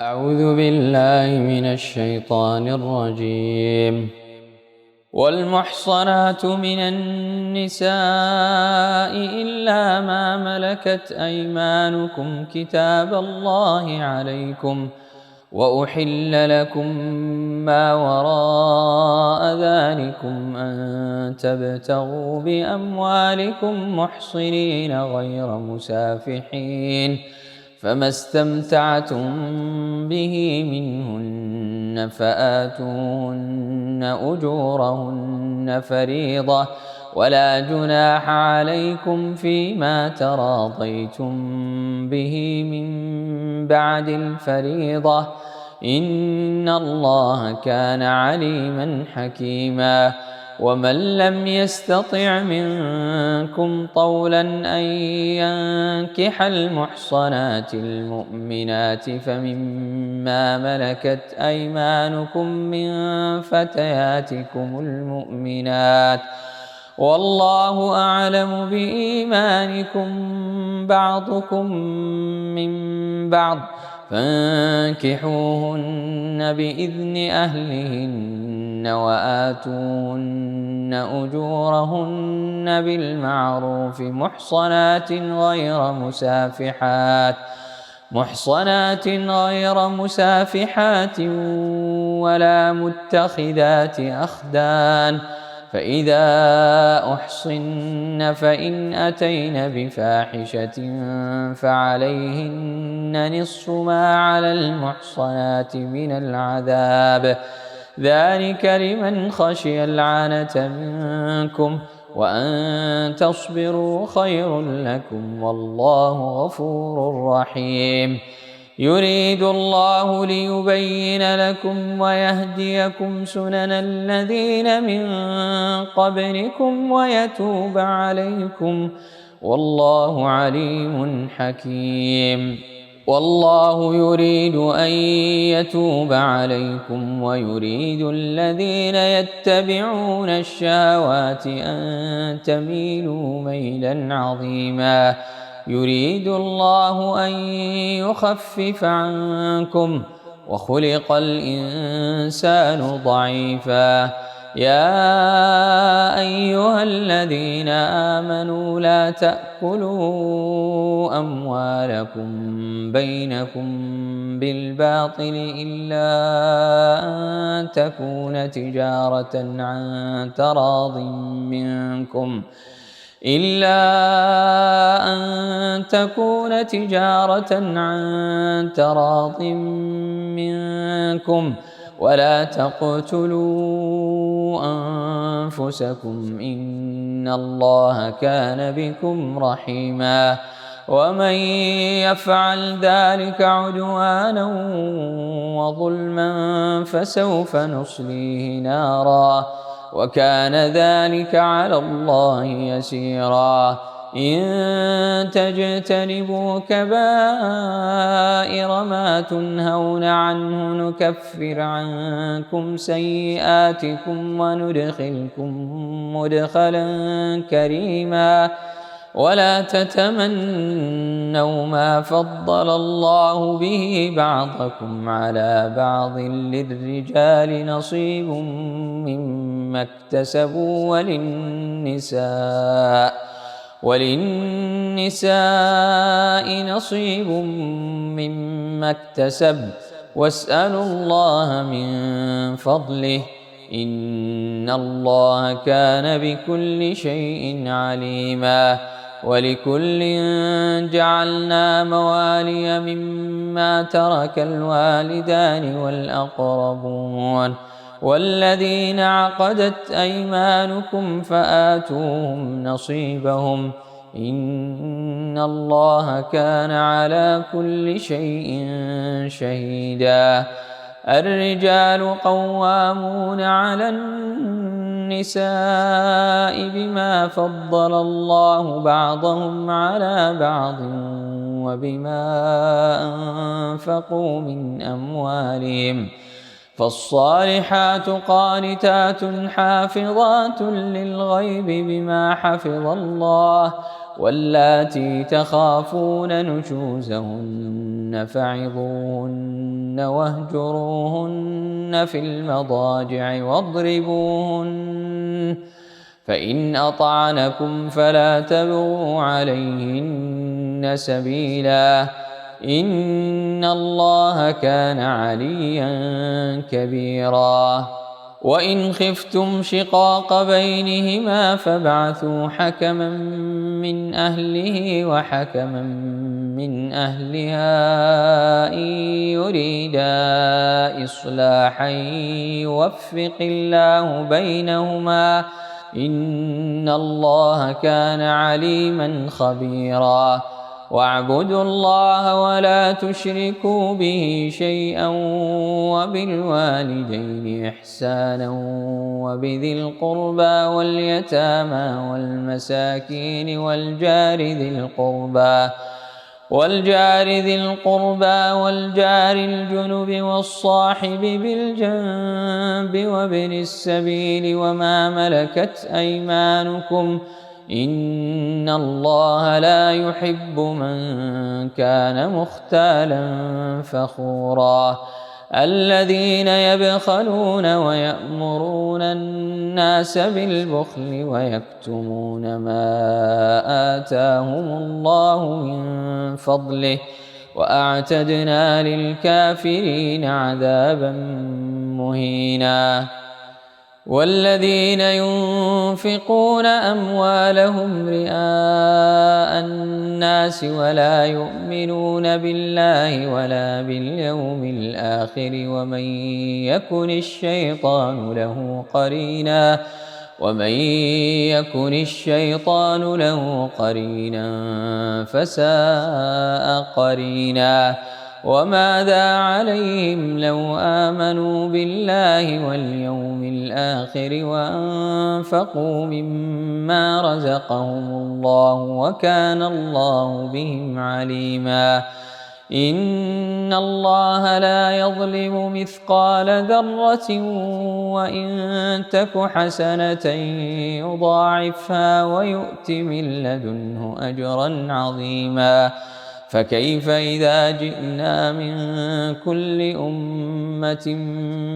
أعوذ بالله من الشيطان الرجيم. والمحصنات من النساء إلا ما ملكت أيمانكم كتاب الله عليكم، وأحل لكم ما وراء ذلكم أن تبتغوا بأموالكم محصنين غير مسافحين، فما استمتعتم به منهن فآتوهن أجورهن فريضة، ولا جناح عليكم فيما تراضيتم به من بعد الفريضة، إن الله كان عليما حكيما. ومن لم يستطع منكم طولا أن ينكح المحصنات المؤمنات فمما ملكت أيمانكم من فتياتكم المؤمنات، والله أعلم بإيمانكم بعضكم من بعض، فانكحوهن بإذن أهلهن وآتوهن أجورهن بالمعروف محصنات غير مسافحات ولا متخذات أخدان، فإذا أحصن فإن أتين بفاحشة فعليهن نصف ما على المحصنات من العذاب، ذلك لمن خشي العنة منكم، وأن تصبروا خير لكم، والله غفور رحيم. يريد الله ليبين لكم ويهديكم سنن الذين من قبلكم ويتوب عليكم، والله عليم حكيم. والله يريد أن يتوب عليكم ويريد الذين يتبعون الشهوات أن تميلوا ميلا عظيما. يريد الله أن يخفف عنكم، وخلق الإنسان ضعيفا. يا أيها الذين آمنوا لا تأكلوا أموالكم بينكم بالباطل إلا أن تكون تجارة عن تراض منكم، ولا تقتلوا أنفسكم إن الله كان بكم رحيما. ومن يفعل ذلك عدوانا وظلما فسوف نصليه نارا، وكان ذلك على الله يسيرا. إن تجتنبوا كبائر ما تنهون عنه نكفر عنكم سيئاتكم وندخلكم مدخلا كريما. ولا تتمنوا ما فضل الله به بعضكم على بعض، للرجال نصيب مما اكتسبوا وللنساء نصيب مما اكتسب، واسألوا الله من فضله إن الله كان بكل شيء عليما. ولكل جعلنا موالي مما ترك الوالدان والأقربون والذين عقدت أيمانكم فآتوهم نصيبهم، إن الله كان على كل شيء شهيدا. الرجال قوامون على النساء بما فضل الله بعضهم على بعض وبما أنفقوا من أموالهم، فالصالحات قانتات حافظات للغيب بما حفظ الله، واللاتي تخافون نشوزهن فعظوهن واهجروهن في المضاجع واضربوهن، فإن أطعنكم فلا تبغوا عليهن سبيلا، إن الله كان عليا كبيرا. وإن خفتم شقاق بينهما فابعثوا حكما من أهله وحكما من أهلها إن يريدا إصلاحا يوفق الله بينهما، إن الله كان عليما خبيرا. واعبدوا الله ولا تشركوا به شيئا وبالوالدين إحسانا وبذي القربى واليتامى والمساكين والجار ذي القربى والجار الجنب والصاحب بالجنب وابن السبيل وما ملكت أيمانكم، إن الله لا يحب من كان مختالا فخورا. الذين يبخلون ويأمرون الناس بالبخل ويكتمون ما آتاهم الله من فضله، وأعتدنا للكافرين عذابا مهينا. والذين ينفقون أموالهم رئاء الناس ولا يؤمنون بالله ولا باليوم الآخر ومن يكن الشيطان له قرينا فساء قرينا. وماذا عليهم لو آمنوا بالله واليوم الآخر وأنفقوا مما رزقهم الله وكان الله بهم عليما. إن الله لا يظلم مثقال ذرة وإن تك حسنة يضاعفها ويؤت من لدنه أجرا عظيما. فكيف إذا جئنا من كل أمة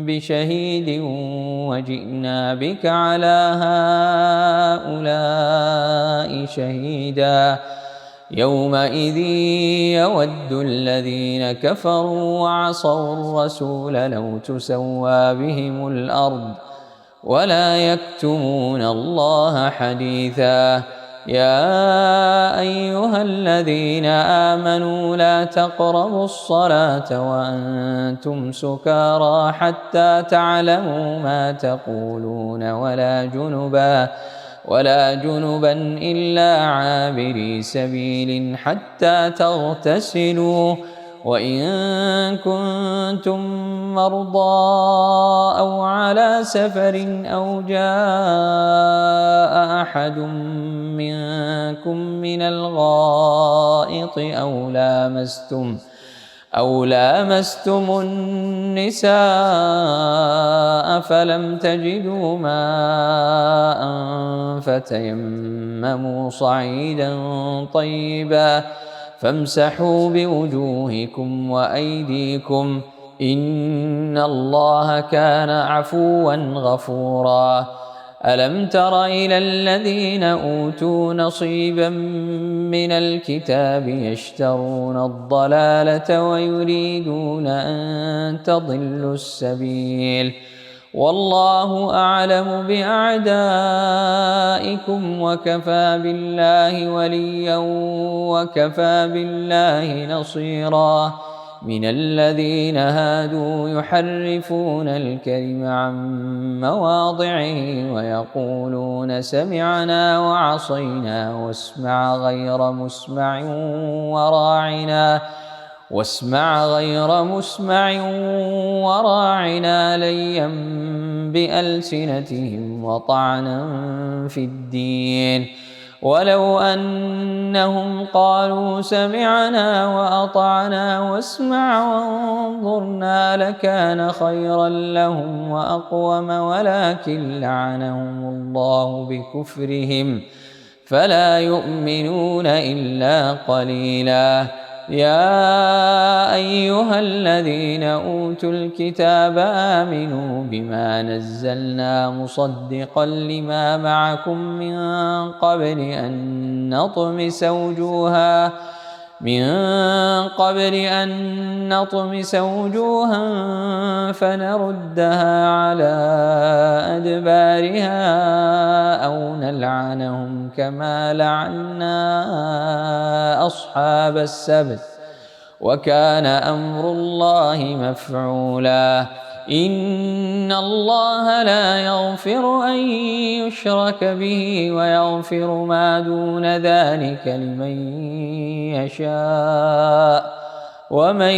بشهيد وجئنا بك على هؤلاء شهيدا، يومئذ يود الذين كفروا وعصوا الرسول لو تسوى بهم الأرض ولا يكتمون الله حديثا. يا أيها الذين آمنوا لا تقربوا الصلاة وأنتم سكارى حتى تعلموا ما تقولون ولا جنبا إلا عابري سبيل حتى تغتسلوا، وإن كنتم مرضى أو على سفر أو جاء أحد منكم من الغائط أو لامستم النساء فلم تجدوا ماء فتيمموا صعيدا طيبا فامسحوا بوجوهكم وأيديكم، إن الله كان عفوا غفورا. ألم تر إلى الذين أوتوا نصيبا من الكتاب يشترون الضلالة ويريدون أن تضلوا السبيل، والله أعلم بأعدائكم وكفى بالله وليا وكفى بالله نصيرا. من الذين هادوا يحرفون الكلم عن مواضعه ويقولون سمعنا وعصينا واسمع غير مسمع وراعنا ليا بألسنتهم وطعنا في الدين، ولو أنهم قالوا سمعنا وأطعنا واسمع وانظرنا لكان خيرا لهم وأقوم، ولكن لعنهم الله فلا يؤمنون إلا قليلا. يا أيها الذين أوتوا الكتاب آمنوا بما نزلنا مصدقا لما معكم من قبل أن نطمس وجوها فنردها على أدبارها أو نلعنهم كما لعنا أصحاب السبت وكان أمر الله مفعولا. إن الله لا يغفر أن يشرك به ويغفر ما دون ذلك لمن يشاء، ومن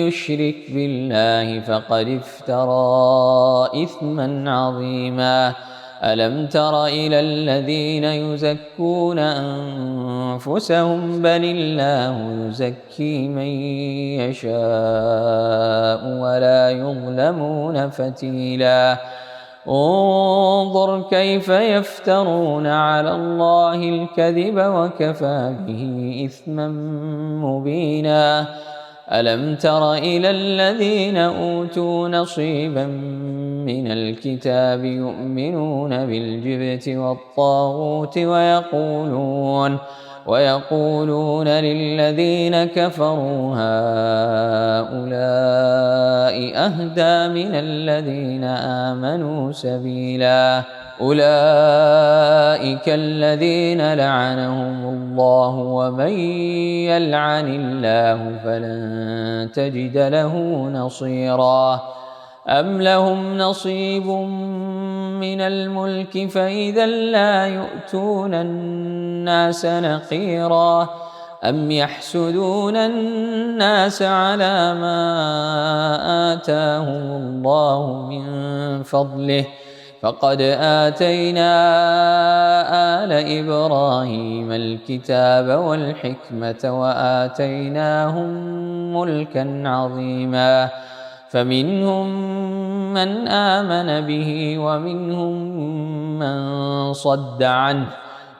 يشرك بالله فقد افترى إثما عظيما. ألم تر إلى الذين يزكون أنفسهم بل الله يزكي من يشاء ولا يظلمون فتيلا. انظر كيف يفترون على الله الكذب وكفى به إثما مبينا. ألم تر إلى الذين أوتوا نصيبا من الكتاب يؤمنون بالجبت والطاغوت ويقولون للذين كفروا هؤلاء أهدى من الذين آمنوا سبيلا. أولئك الذين لعنهم الله ومن يلعن الله فلن تجد له نصيرا. أم لهم نصيب من الملك فإذا لا يؤتون الناس نقيرا. أم يحسدون الناس على ما آتاهم الله من فضله فقد آتينا آل إبراهيم الكتاب والحكمة وآتيناهم ملكا عظيما. فمنهم من آمن به ومنهم من صد عنه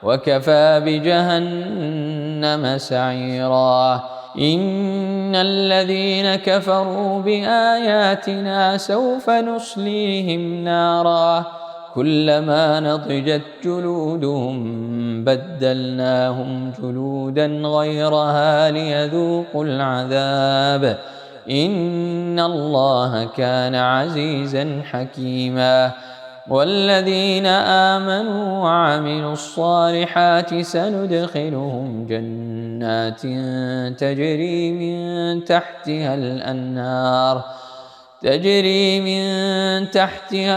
وكفى بجهنم سعيرا. إن الذين كفروا بآياتنا سوف نصليهم نارا كلما نضجت جلودهم بدلناهم جلودا غيرها ليذوقوا العذاب إن الله كان عزيزا حكيما. والذين آمنوا وعملوا الصالحات سندخلهم جنات تجري من تحتها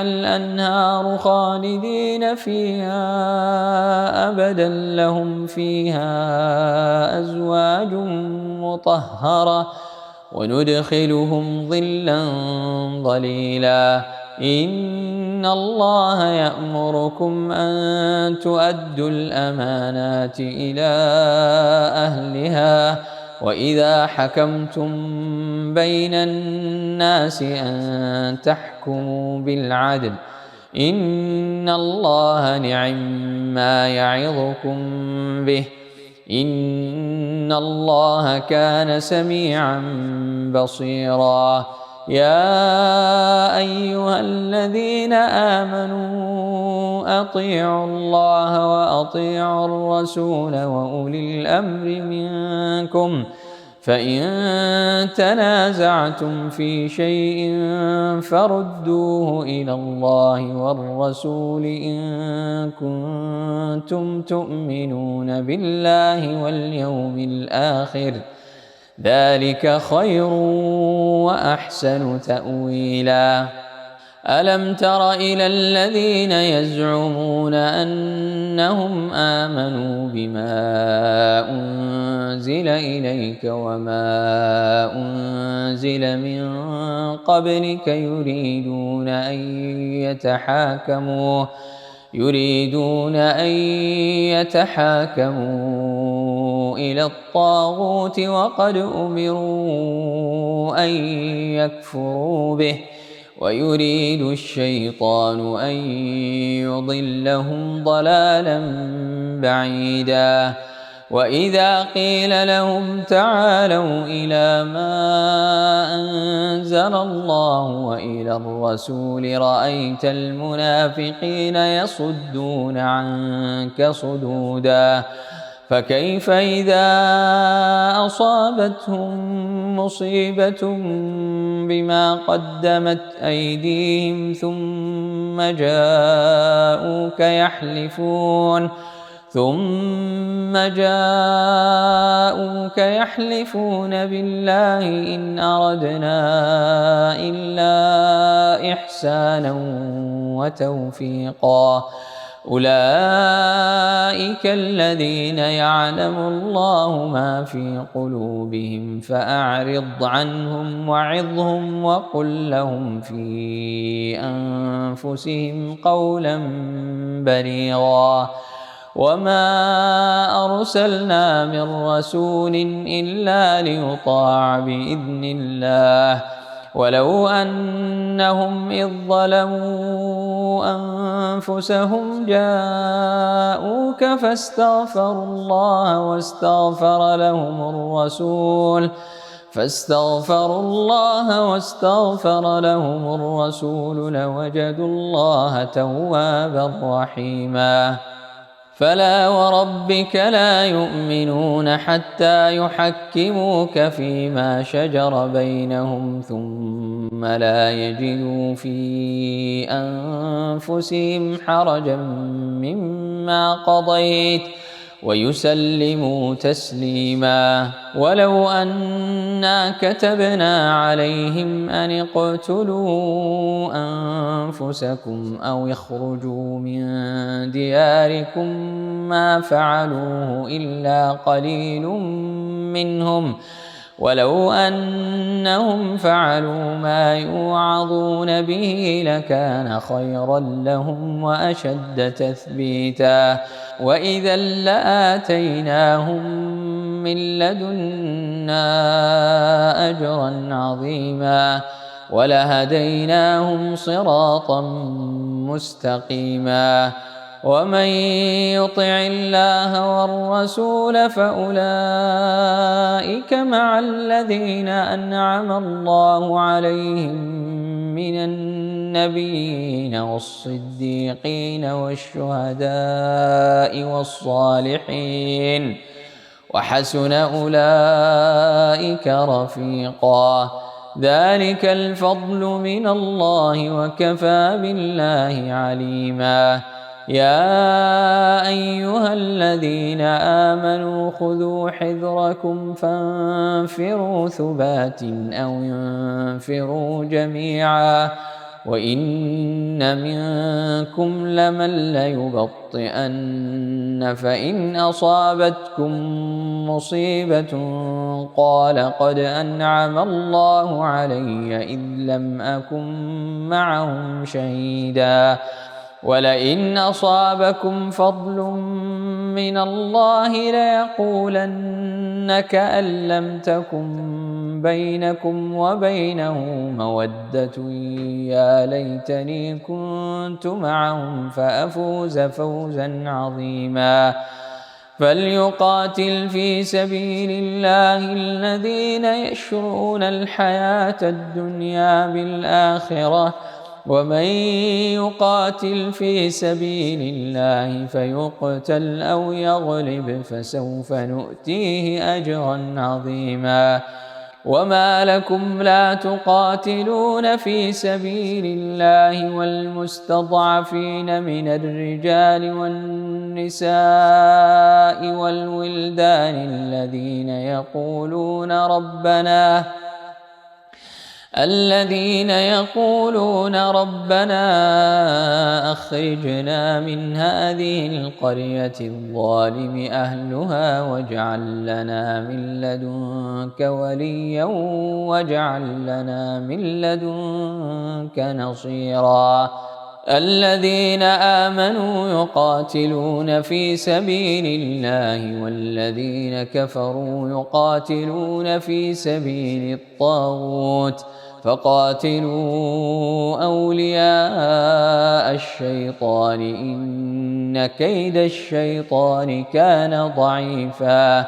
الأنهار خالدين فيها أبدا لهم فيها أزواج مطهرة وندخلهم ظلا ظليلا. إن الله يأمركم أن تؤدوا الأمانات إلى أهلها وإذا حكمتم بين الناس أن تحكموا بالعدل إن الله نعما يعظكم به إن الله كان سميعا بصيرا. يا أيها الذين آمنوا أطيعوا الله وأطيعوا الرسول وأولي الأمر منكم فإن تنازعتم في شيء فردوه إلى الله والرسول إن كنتم تؤمنون بالله واليوم الآخر ذلك خير وأحسن تأويلا. ألم تر إلى الذين يزعمون أنهم آمنوا بما أنزل إليك وما أنزل من قبلك يريدون أن يتحاكموا إلى الطاغوت وقد أمروا أن يكفروا به ويريد الشيطان أن يضلهم ضلالا بعيدا. وإذا قيل لهم تعالوا إلى ما أنزل الله وإلى الرسول رأيت المنافقين يصدون عنك صدودا. فكيف إذا أصابتهم مصيبة بما قدمت أيديهم ثم جاءوك يحلفون بالله إن أردنا إلا إحسانا وتوفيقا. أولئك الذين يعلم الله ما في قلوبهم فأعرض عنهم وعظهم وقل لهم في أنفسهم قولا بليغا. وما أرسلنا من رسول إلا ليطاع بإذن الله ولو أنهم إذ ظلموا أنفسهم جاءوك فاستغفروا الله واستغفر لهم الرسول لوجدوا الله توابا رحيما. فلا وربك لا يؤمنون حتى يحكموك فيما شجر بينهم ثم لا يجدوا في أنفسهم حرجا مما قضيت ويسلموا تسليما. ولو أنا كتبنا عليهم أن اقتلوا أنفسكم أو اخرجوا من دياركم ما فعلوه إلا قليل منهم ولو أنهم فعلوا ما يوعظون به لكان خيرا لهم وأشد تثبيتا. وإذا لآتيناهم من لدنا أجرا عظيما ولهديناهم صراطا مستقيما. ومن يطع الله والرسول فأولئك مع الذين أنعم الله عليهم من النبيين والصديقين والشهداء والصالحين وحسن أولئك رفيقا. ذلك الفضل من الله وكفى بالله عليما. يا أيها الذين آمنوا خذوا حذركم فانفروا ثبات أو انفروا جميعا وإن منكم لمن ليبطئن فإن أصابتكم مصيبة قال قد أنعم الله علي إذ لم أكن معهم شهيدا. ولئن أصابكم فضل من الله ليقولن كأن لم تكن بينكم وبينه مودة يا ليتني كنت معهم فأفوز فوزا عظيما. فليقاتل في سبيل الله الذين يشرون الحياة الدنيا بالآخرة ومن يقاتل في سبيل الله فيقتل أو يغلب فسوف نؤتيه أجرا عظيما. وما لكم لا تقاتلون في سبيل الله والمستضعفين من الرجال والنساء والولدان الذين يقولون ربنا أخرجنا من هذه القرية الظالم أهلها واجعل لنا من لدنك وليا واجعل لنا من لدنك نصيرا. الذين آمنوا يقاتلون في سبيل الله والذين كفروا يقاتلون في سبيل الطاغوت فقاتلوا أولياء الشيطان إن كيد الشيطان كان ضعيفا.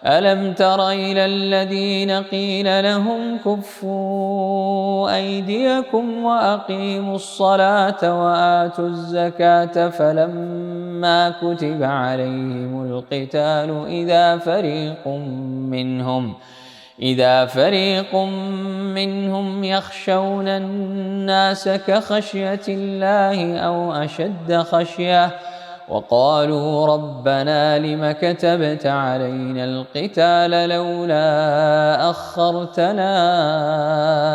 ألم تر إلى الذين قيل لهم كفوا أيديكم وأقيموا الصلاة وآتوا الزكاة فلما كتب عليهم القتال إذا فريق منهم يخشون الناس كخشية الله أو أشد خشية وقالوا ربنا لم كتبت علينا القتال لولا أخرتنا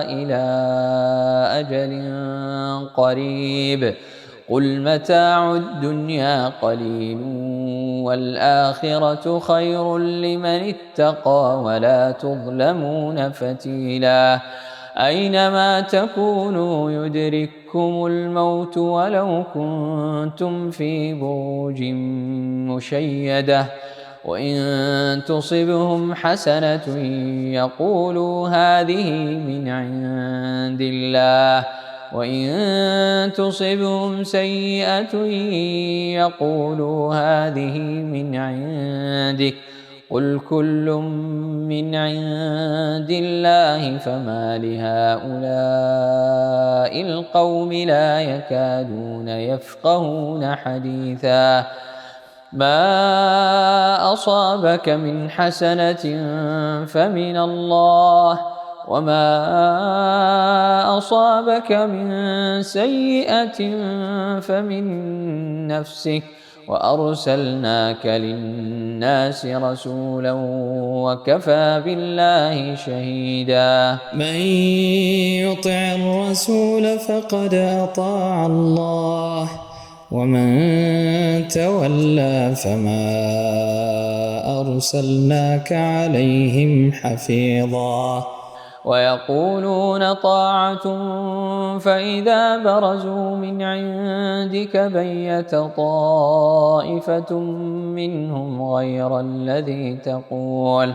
إلى أجل قريب قل متاع الدنيا قليل والآخرة خير لمن اتقى ولا تظلمون فتيلا. أينما تكونوا يدرككم الموت ولو كنتم في بروج مشيدة وإن تصبهم حسنة يقولوا هذه من عند الله وإن تصبهم سيئة يقولوا هذه من عندك قل كل من عند الله فما لهؤلاء القوم لا يكادون يفقهون حديثا. ما أصابك من حسنة فمن الله وما أصابك من سيئة فمن نفسك وأرسلناك للناس رسولا وكفى بالله شهيدا. من يطع الرسول فقد أطاع الله ومن تولى فما أرسلناك عليهم حفيظا. ويقولون طاعة فإذا برزوا من عندك بيت طائفة منهم غير الذي تقول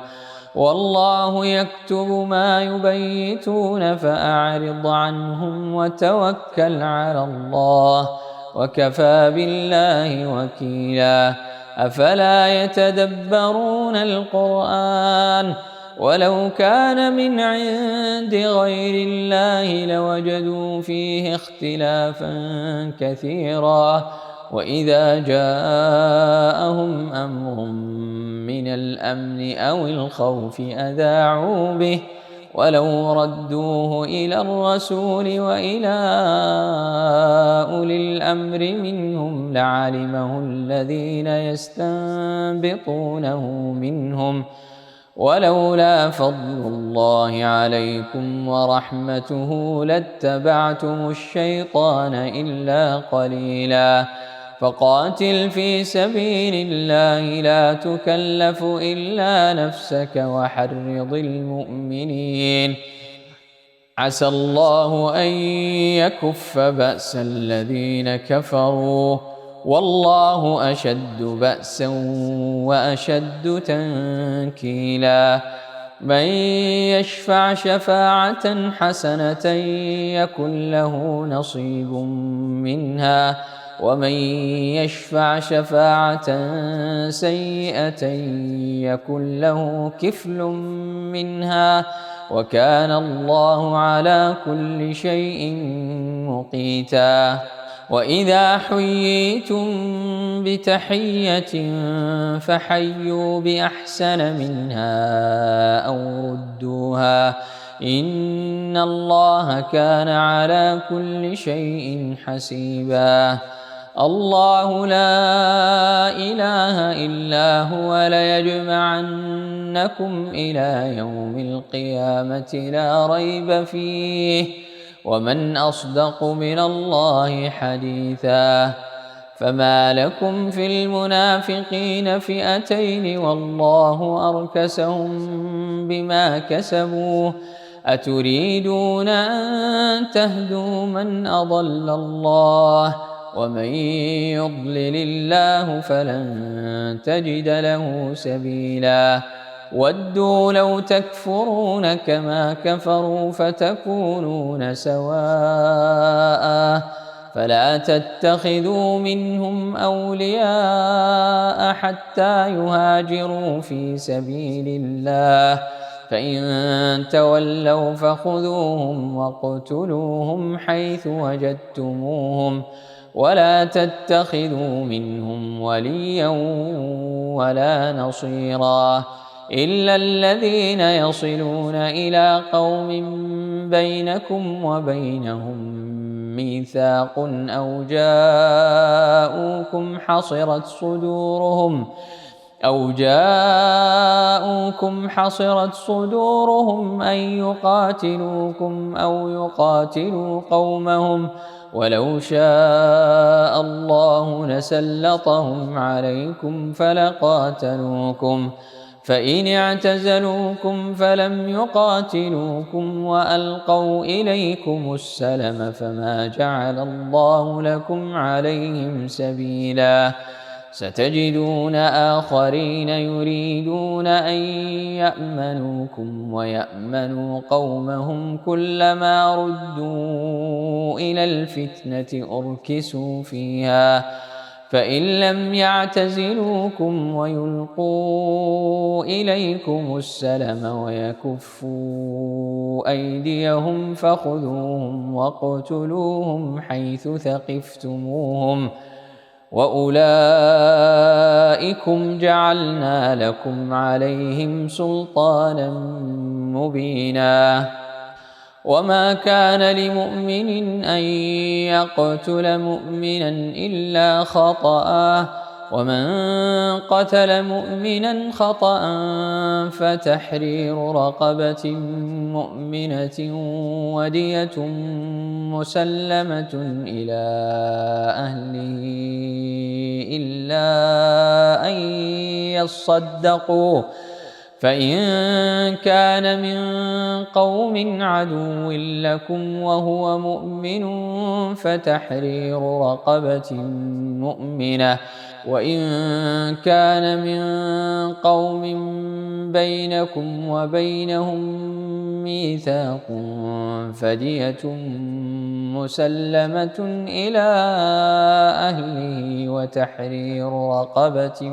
والله يكتب ما يبيتون فأعرض عنهم وتوكل على الله وكفى بالله وكيلا. أفلا يتدبرون القرآن ولو كان من عند غير الله لوجدوا فيه اختلافا كثيرا وإذا جاءهم أمر من الأمن أو الخوف أذاعوا به ولو ردوه إلى الرسول وإلى أولي الأمر منهم لعلمه الذين يستنبطونه منهم ولولا فضل الله عليكم ورحمته لاتبعتم الشيطان إلا قليلا. فقاتل في سبيل الله لا تكلف إلا نفسك وحرض المؤمنين عسى الله أن يكف بأس الذين كفروا والله أشد بأسا وأشد تنكيلا. من يشفع شفاعة حسنة يكن له نصيب منها ومن يشفع شفاعة سيئة يكن له كفل منها وكان الله على كل شيء مقيتا. وإذا حييتم بتحية فحيوا بأحسن منها أو ردوها إن الله كان على كل شيء حسيبا. الله لا إله إلا هو ليجمعنكم إلى يوم القيامة لا ريب فيه ومن أصدق من الله حديثا. فما لكم في المنافقين فئتين والله أركسهم بما كسبوا أتريدون أن تهدوا من أضل الله ومن يضلل الله فلن تجد له سبيلا. ودوا لو تكفرون كما كفروا فتكونون سواء فلا تتخذوا منهم أولياء حتى يهاجروا في سبيل الله فإن تولوا فخذوهم واقتلوهم حيث وجدتموهم ولا تتخذوا منهم وليا ولا نصيرا إلا الذين يصلون إلى قوم بينكم وبينهم ميثاق أو جاءوكم حصرت صدورهم أن يقاتلوكم أو يقاتلوا قومهم ولو شاء الله لسلطهم عليكم فلقاتلوكم فإن اعتزلوكم فلم يقاتلوكم وألقوا إليكم السلم فما جعل الله لكم عليهم سبيلا ستجدون آخرين يريدون أن يأمنوكم ويأمنوا قومهم كلما ردوا إلى الفتنة أركسوا فيها فإن لم يعتزلوكم ويلقوا إليكم السلم ويكفوا أيديهم فخذوهم واقتلوهم حيث ثقفتموهم وأولئكم جعلنا لكم عليهم سلطانا مبينا وما كان لمؤمن أن يقتل مؤمنا إلا خطأ ومن قتل مؤمنا خطأ فتحرير رقبة مؤمنة ودية مسلمة إلى أهله إلا أن يصدقوا فإن كان من قوم عدو لكم وهو مؤمن فتحرير رقبة مؤمنة وإن كان من قوم بينكم وبينهم ميثاق فدية مسلمة إلى أهله وتحرير رقبة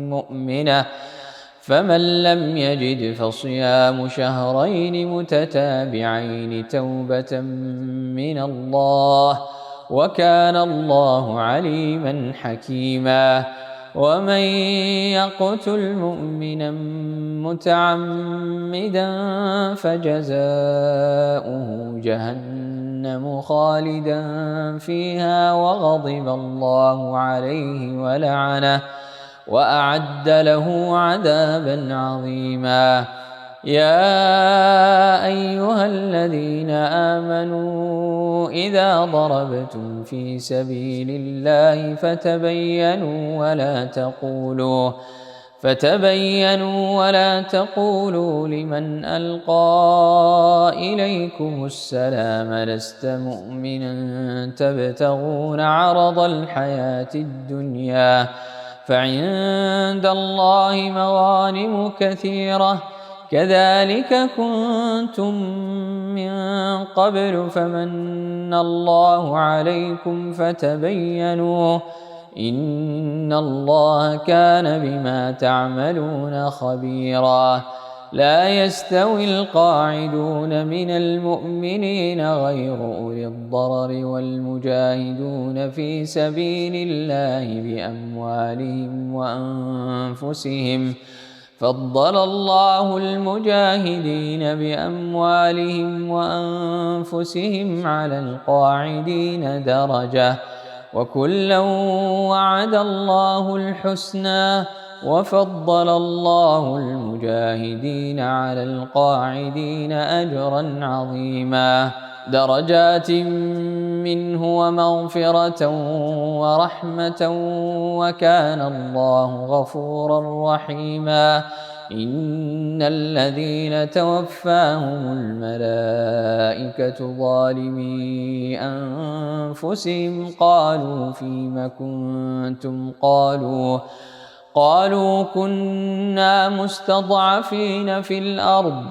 مؤمنة فمن لم يجد فصيام شهرين متتابعين توبة من الله وكان الله عليما حكيما ومن يقتل مؤمنا متعمدا فجزاؤه جهنم خالدا فيها وغضب الله عليه ولعنه وأعد له عذابا عظيما يا أيها الذين آمنوا إذا ضربتم في سبيل الله فتبينوا ولا تقولوا لمن ألقى إليكم السلام لست مؤمنا تبتغون عرض الحياة الدنيا فعند الله مغانم كثيرة كذلك كنتم من قبل فمن الله عليكم فتبينوا إن الله كان بما تعملون خبيرا لا يستوي القاعدون من المؤمنين غير أولي الضرر والمجاهدون في سبيل الله بأموالهم وأنفسهم فضل الله المجاهدين بأموالهم وأنفسهم على القاعدين درجة وكلا وعد الله الحسنى وفضل الله المجاهدين على القاعدين أجرا عظيما درجات منه ومغفرة ورحمة وكان الله غفورا رحيما إن الذين توفاهم الملائكة ظالمي أنفسهم قالوا فيم كنتم قالوا كنا مستضعفين في الأرض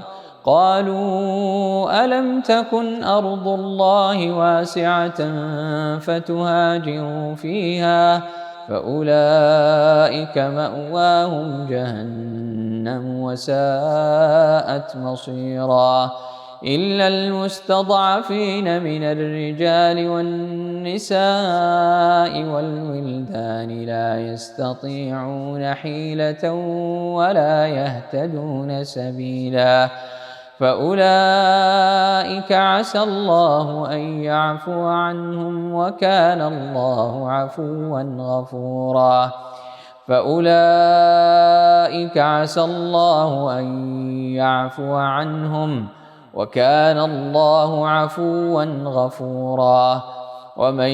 قالوا ألم تكن أرض الله واسعة فتهاجروا فيها فأولئك مأواهم جهنم وساءت مصيرا إلا المستضعفين من الرجال والنساء والولدان لا يستطيعون حيلة ولا يهتدون سبيلا فأولئك عسى الله أن يعفو عنهم وكان الله عفوا غفورا فأولئك عسى الله أن يعفو عنهم وكان الله عفوا غفورا ومن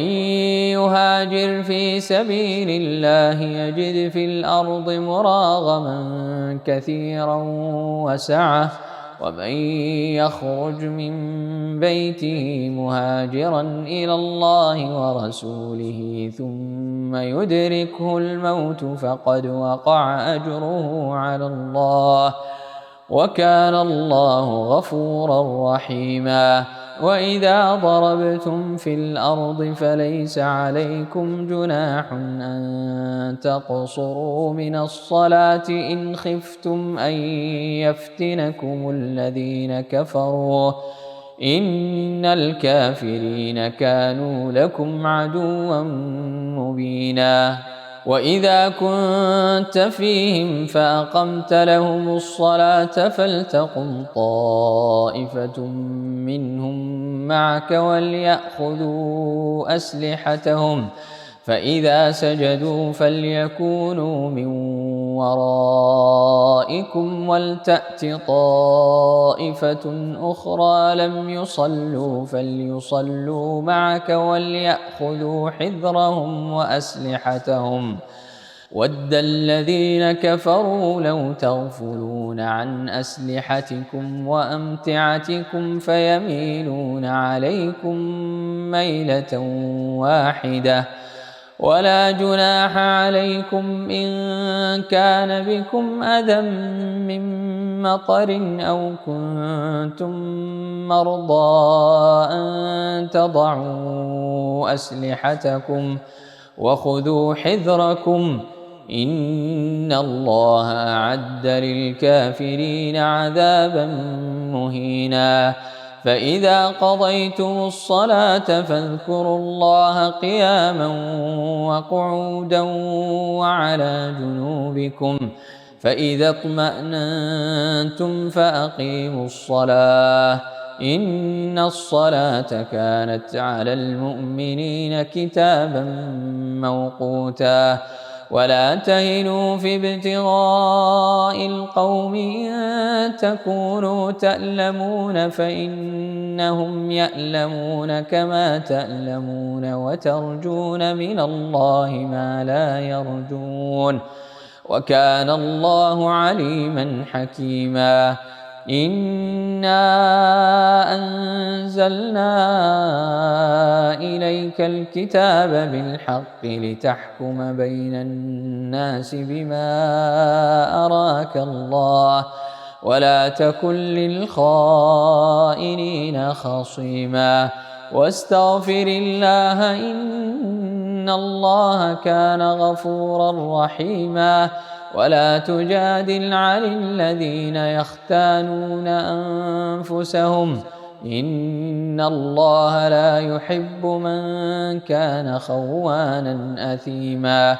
يهاجر في سبيل الله يجد في الأرض مراغما كثيرا وسعة ومن يخرج من بيته مهاجرا إلى الله ورسوله ثم يدركه الموت فقد وقع أجره على الله وكان الله غفورا رحيما وإذا ضربتم في الأرض فليس عليكم جناح أن تقصروا من الصلاة إن خفتم أن يفتنكم الذين كفروا إن الكافرين كانوا لكم عدوا مبينا وإذا كنت فيهم فأقمت لهم الصلاة فلتقم طائفة منهم معك وليأخذوا أسلحتهم فإذا سجدوا فليكونوا من ورائكم ولتأت طائفة أخرى لم يصلوا فليصلوا معك وليأخذوا حذرهم وأسلحتهم ود الذين كفروا لو تغفلون عن أسلحتكم وأمتعتكم فيميلون عليكم ميلة واحدة ولا جناح عليكم إن كان بكم أذى من مطر أو كنتم مرضى أن تضعوا أسلحتكم وخذوا حذركم إن الله أعد للكافرين عذابا مهينا فإذا قضيتم الصلاة فاذكروا الله قياما وقعودا وعلى جنوبكم فإذا اطمأننتم فأقيموا الصلاة إن الصلاة كانت على المؤمنين كتابا موقوتا ولا تهنوا في ابتغاء القوم إن تكونوا تألمون فإنهم يألمون كما تألمون وترجون من الله ما لا يرجون وكان الله عليما حكيما إنا أنزلنا إليك الكتاب بالحق لتحكم بين الناس بما أراك الله ولا تكن للخائنين خصيما واستغفر الله إن الله كان غفورا رحيما ولا تجادل عن الذين يختانون أنفسهم إن الله لا يحب من كان خوانا أثيما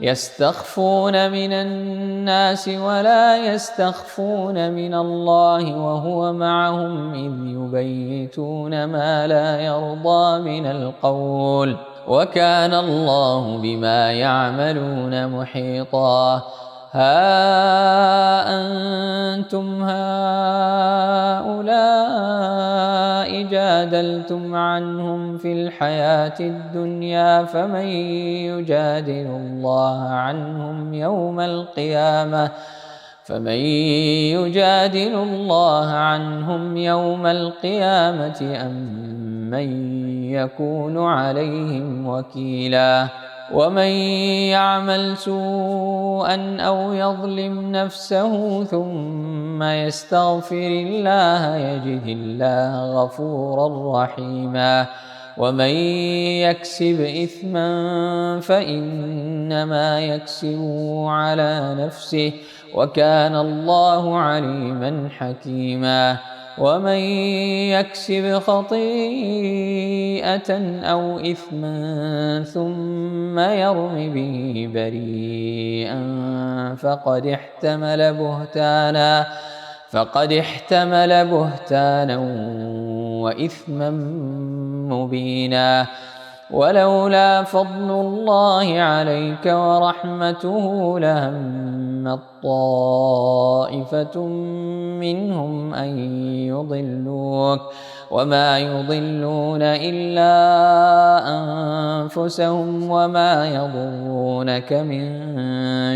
يستخفون من الناس ولا يستخفون من الله وهو معهم إذ يبيتون ما لا يرضى من القول وكان الله بما يعملون محيطا ها أنتم هؤلاء جادلتم عنهم في الحياة الدنيا فمن يجادل الله عنهم يوم القيامة أم من يكون عليهم وكيلا ومن يعمل سوءا أو يظلم نفسه ثم يستغفر الله يجد الله غفورا رحيما ومن يكسب إثما فإنما يكسبه على نفسه وكان الله عليما حكيما ومن يكسب خطيئة أو إثما ثم يرم به بريئا فقد احتمل بهتانا وإثما مبينا ولولا فضل الله عليك ورحمته لهمت طائفة منهم أن يضلوك وما يضلون إلا أنفسهم وما يضرونك من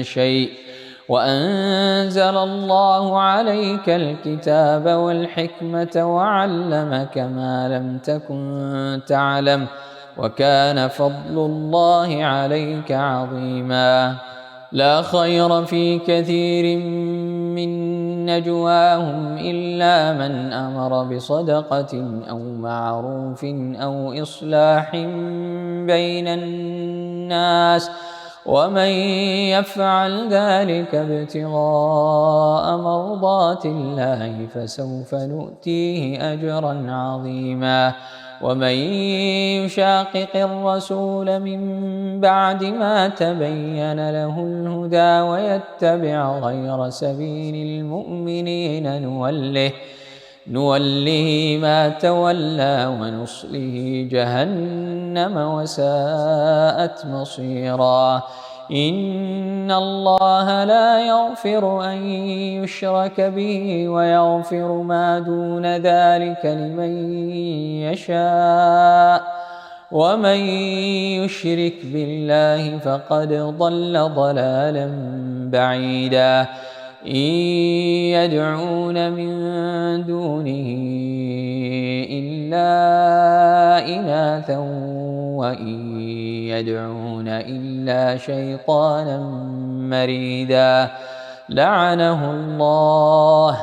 شيء وأنزل الله عليك الكتاب والحكمة وعلمك ما لم تكن تعلم وكان فضل الله عليك عظيما لا خير في كثير من نجواهم إلا من أمر بصدقة أو معروف أو إصلاح بين الناس ومن يفعل ذلك ابتغاء مرضات الله فسوف نؤتيه أجرا عظيما ومن يشاقق الرسول من بعد ما تبين له الهدى ويتبع غير سبيل المؤمنين نوله ما تولى ونصله جهنم وساءت مصيرا إن الله لا يغفر أن يشرك به ويغفر ما دون ذلك لمن يشاء ومن يشرك بالله فقد ضل ضلالا بعيدا إن يدعون من دونه إلا إناثا وإن يدعون إلا شيطانا مريدا لعنه الله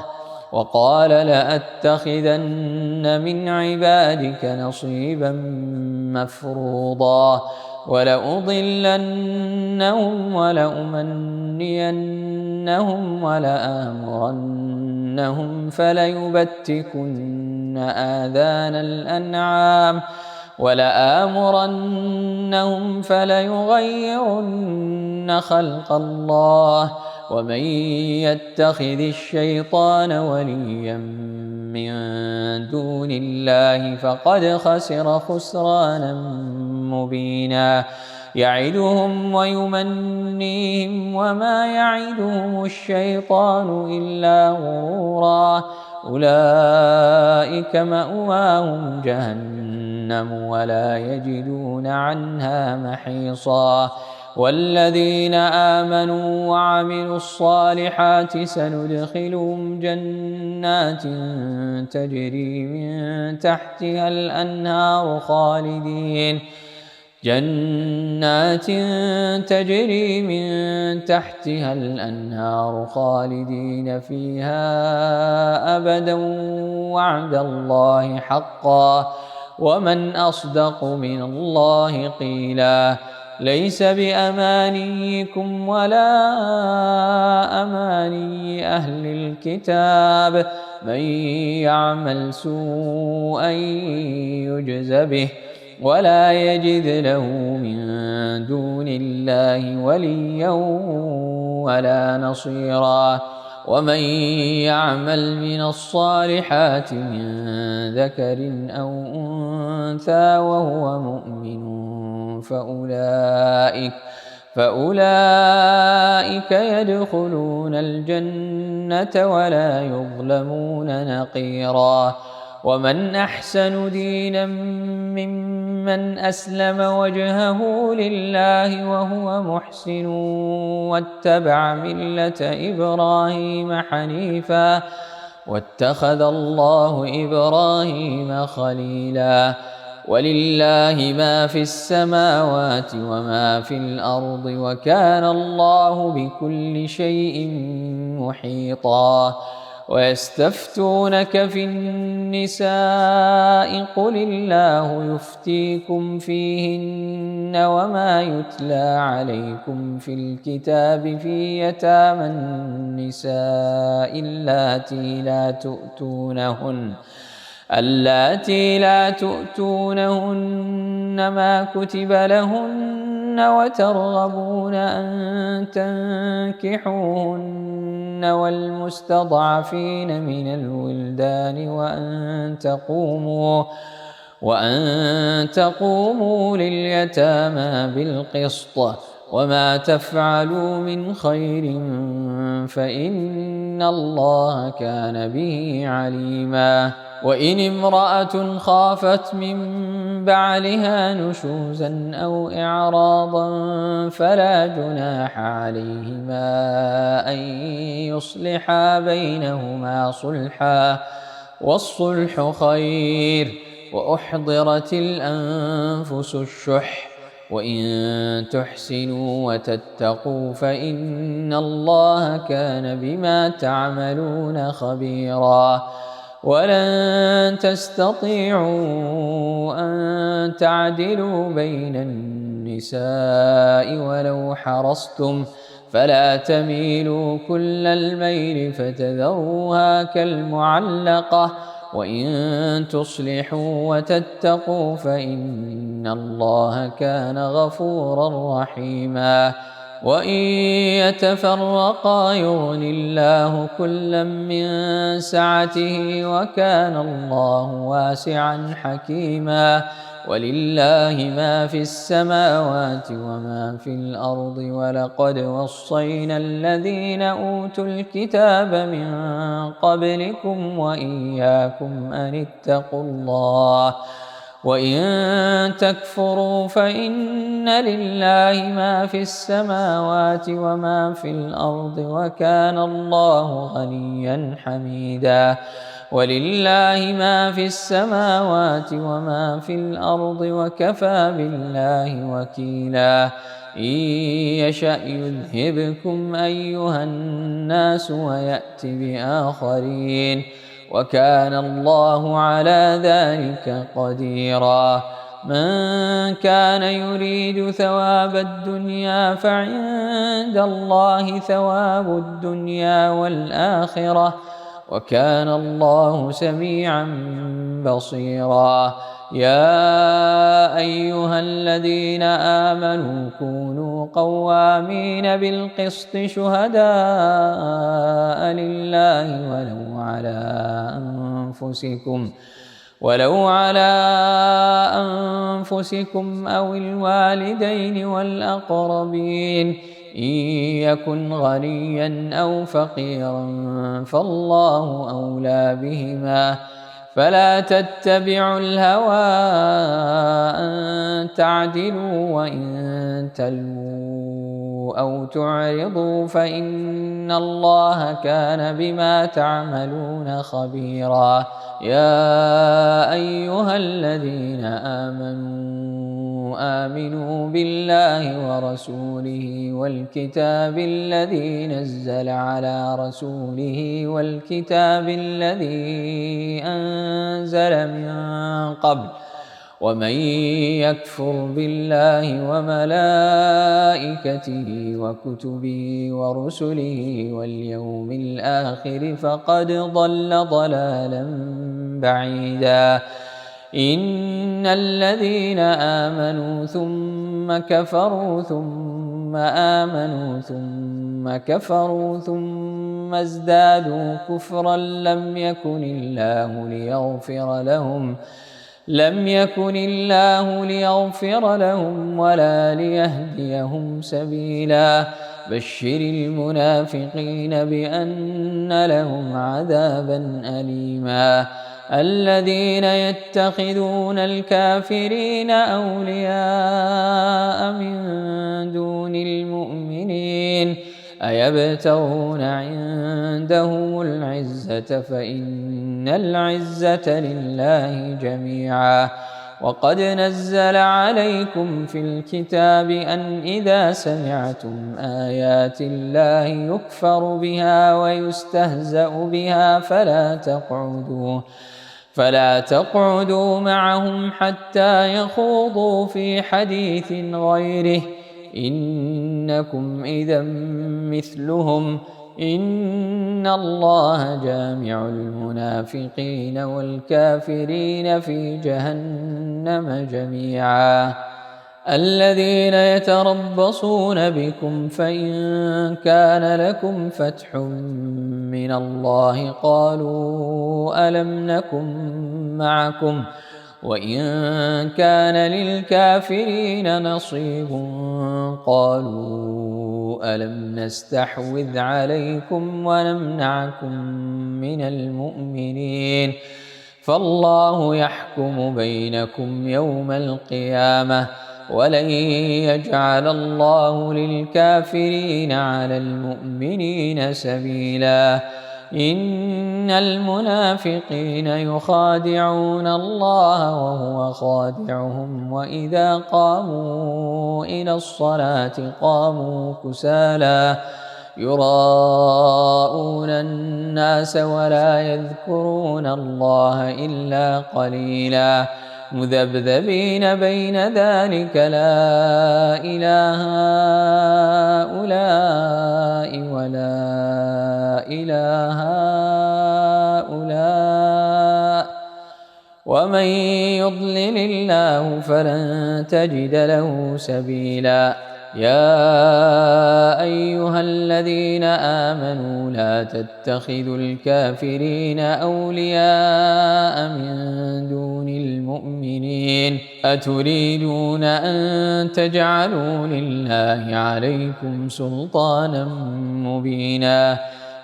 وقال لأتخذن من عبادك نصيبا مفروضا ولأضلنهم ولأمنينهم ولآمرنهم فليبتكن آذان الأنعام ولآمرنهم فليغيرن خلق الله ومن يتخذ الشيطان وليا من دون الله فقد خسر خسرانا مبينا يعدهم ويمنيهم وما يعدهم الشيطان إلا غرورا أولئك مأواهم جهنم ولا يجدون عنها محيصا والذين آمنوا وعملوا الصالحات سندخلهم جنات تجري من تحتها الأنهار خالدين فيها أبدا وعد الله حقا ومن أصدق من الله قيلا ليس بأمانيكم ولا أماني أهل الكتاب من يعمل سوءا يجز به ولا يجد له من دون الله وليا ولا نصيرا ومن يعمل من الصالحات من ذكر أو أنثى وهو مؤمن فأولئك يدخلون الجنة ولا يظلمون نقيرا ومن أحسن دينا ممن أسلم وجهه لله وهو محسن واتبع ملة إبراهيم حنيفا واتخذ الله إبراهيم خليلا ولله ما في السماوات وما في الأرض وكان الله بكل شيء محيطا ويستفتونك في النساء قل الله يفتيكم فيهن وما يتلى عليكم في الكتاب في يتامى النساء اللاتي لا تؤتونهن ما كتب لهن وترغبون أن تنكحوهن والمستضعفين من الولدان وأن تقوموا لليتامى بالقسط وما تفعلوا من خير فإن الله كان به عليما وإن امرأة خافت من بعلها نشوزا أو إعراضا فلا جناح عليهما أن يصلحا بينهما صلحا والصلح خير وأحضرت الأنفس الشح وإن تحسنوا وتتقوا فإن الله كان بما تعملون خبيرا ولن تستطيعوا أن تعدلوا بين النساء ولو حرصتم فلا تميلوا كل الميل فتذروها كالمعلقة وإن تصلحوا وتتقوا فإن الله كان غفورا رحيما وإن يتفرقا يغن الله كلا من سعته وكان الله واسعا حكيما ولله ما في السماوات وما في الأرض ولقد وصينا الذين أوتوا الكتاب من قبلكم وإياكم أن اتقوا الله وإن تكفروا فإن لله ما في السماوات وما في الأرض وكان الله غنيا حميدا ولله ما في السماوات وما في الأرض وكفى بالله وكيلا إن يشأ يذهبكم أيها الناس ويأت بآخرين وكان الله على ذلك قديرا من كان يريد ثواب الدنيا فعند الله ثواب الدنيا والآخرة وكان الله سميعا بصيرا يا أيها الذين آمنوا كونوا قوامين بالقسط شهداء لله ولو على أنفسكم أو الوالدين والأقربين إن يكن غنيا أو فقيرا فالله أولى بهما فلا تتبعوا الهوى أن تعدلوا وإن تلووا أو تعرضوا فإن الله كان بما تعملون خبيرا يا أيها الذين آمنوا بالله ورسوله والكتاب الذي نزل على رسوله والكتاب الذي أنزل من قبل ومن يكفر بالله وملائكته وكتبه ورسله واليوم الآخر فقد ضل ضلالا بعيدا إن الذين آمنوا ثم كفروا ثم آمنوا ثم كفروا ثم ازدادوا كفرا لم يكن الله ليغفر لهم ولا ليهديهم سبيلا بشر المنافقين بأن لهم عذابا أليما الذين يتخذون الكافرين أولياء من دون المؤمنين أيبتغون عندهم العزة فإن العزة لله جميعا وقد نزل عليكم في الكتاب أن إذا سمعتم آيات الله يكفر بها ويستهزأ بها فلا تقعدوا معهم حتى يخوضوا في حديث غيره، إنكم إذا مثلهم، إن الله جامع المنافقين والكافرين في جهنم جميعا. الذين يتربصون بكم فإن كان لكم فتح من الله قالوا ألم نكن معكم، وإن كان للكافرين نصيب قالوا ألم نستحوذ عليكم ونمنعكم من المؤمنين، فالله يحكم بينكم يوم القيامة، ولن يجعل الله للكافرين على المؤمنين سبيلا. إن المنافقين يخادعون الله وهو خادعهم، وإذا قاموا إلى الصلاة قاموا كسالى يراءون الناس ولا يذكرون الله إلا قليلا، مذبذبين بين ذلك لا إله هؤلاء ولا إله هؤلاء، ومن يضلل الله فلن تجد له سبيلا. يا أيها الذين آمنوا لا تتخذوا الكافرين أولياء من دون المؤمنين، أتريدون أن تجعلوا لله عليكم سلطانا مبينا.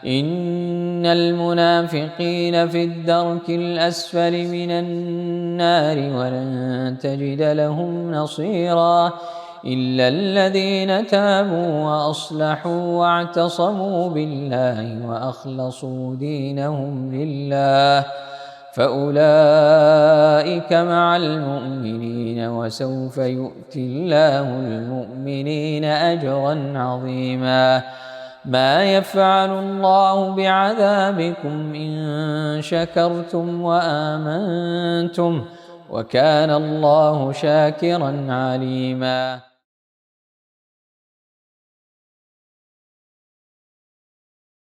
إن المنافقين في الدرك الأسفل من النار ولن تجد لهم نصيرا إلا الذين تابوا وأصلحوا واعتصموا بالله وأخلصوا دينهم لله فأولئك مع المؤمنين، وسوف يؤتي الله المؤمنين أجرا عظيما. ما يفعل الله بعذابكم إن شكرتم وآمنتم، وكان الله شاكرا عليما.